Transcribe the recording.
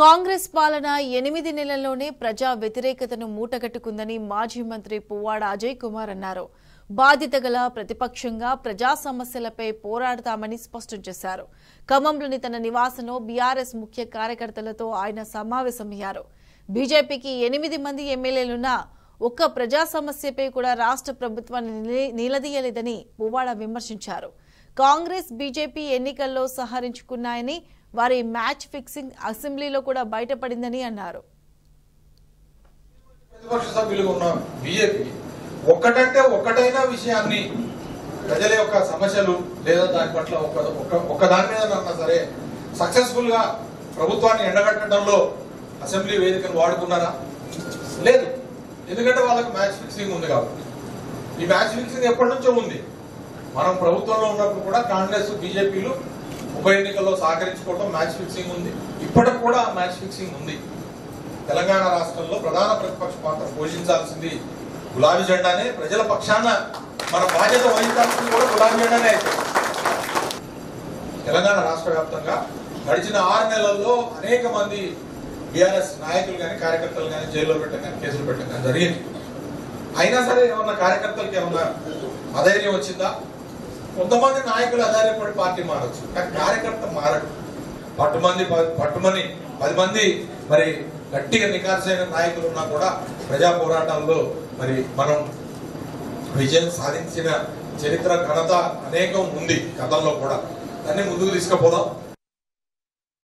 కాంగ్రెస్ పాలన 8 నెలల్లోనే ప్రజా వ్యతిరేకతను మూటగట్టుకుందని మాజీ మంత్రి పువ్వాడ అజయ్ కుమార్ అన్నారు. బాధ్యతగల ప్రతిపక్షంగా ప్రజా సమస్యలపై పోరాడతామని స్పష్టం చేశారు. ఖమ్మంలోని తన నివాసంలో బీఆర్ఎస్ ముఖ్య కార్యకర్తలతో ఆయన సమావేశమయ్యారు. బీజేపీకి 8 మంది ఎమ్మెల్యేలున్నా ఒక్క ప్రజా సమస్యపై కూడా రాష్ట్ర ప్రభుత్వాన్ని నిలదీయలేదని పువ్వాడ విమర్శించారు. కాంగ్రెస్ బీజేపీ ఎన్నికల్లో సహరించుకున్నాయని, వారి మ్యాచ్ ఫిక్సింగ్ అసెంబ్లీలో కూడా బయటపడిందని అన్నారు. ప్రతిపక్ష సభ్యులుగా ఉన్న బీజేపీ ఒక్కటైనా విషయాన్ని ప్రజల యొక్క సమస్యలు లేదా దాని పట్ల ఒక్క దాని మీద అన్నా సరే సక్సెస్ఫుల్ గా ప్రభుత్వాన్ని ఎండగట్టడంలో అసెంబ్లీ వేదికను వాడుకున్నారా? లేదు. ఎందుకంటే వాళ్ళకి మ్యాచ్ ఫిక్సింగ్ ఉంది కాబట్టి. ఈ మ్యాచ్ ఫిక్సింగ్ ఎప్పటి నుంచో ఉంది. మనం ప్రభుత్వంలో ఉన్నప్పుడు కూడా కాంగ్రెస్ బీజేపీలు ఉప ఎన్నికల్లో సహకరించుకోవడం మ్యాచ్ ఫిక్సింగ్ ఉంది. ఇప్పటికి కూడా మ్యాచ్ ఫిక్సింగ్ ఉంది. తెలంగాణ రాష్ట్రంలో ప్రధాన ప్రతిపక్ష పాత్ర పోషించాల్సింది గులాబీ జెండానే. ప్రజల పక్షాన మన బాధ్యత వహించాల్సింది కూడా గులాబీ జెండానే. తెలంగాణ రాష్ట్ర వ్యాప్తంగా గడిచిన 6 నెలల్లో అనేక మంది బీఆర్ఎస్ నాయకులు కానీ కార్యకర్తలు కానీ జైల్లో పెట్టడం కానీ కేసులు పెట్టడం కానీ జరిగింది. అయినా సరే ఏమన్నా కార్యకర్తలకు ఏమన్నా అధైర్యం వచ్చిందా? కొంతమంది నాయకులు అధైర్యపడి పార్టీ మారచ్చు, కానీ కార్యకర్త మారడు. పట్టుమని 10 మంది మరి గట్టిగా నికార్సైన నాయకులు ఉన్నా కూడా ప్రజా పోరాటాల్లో మరి మనం విజయం సాధించిన చరిత్ర ఘనత అనేకం ఉంది. గతంలో కూడా దాన్ని ముందుకు తీసుకుపోదాం.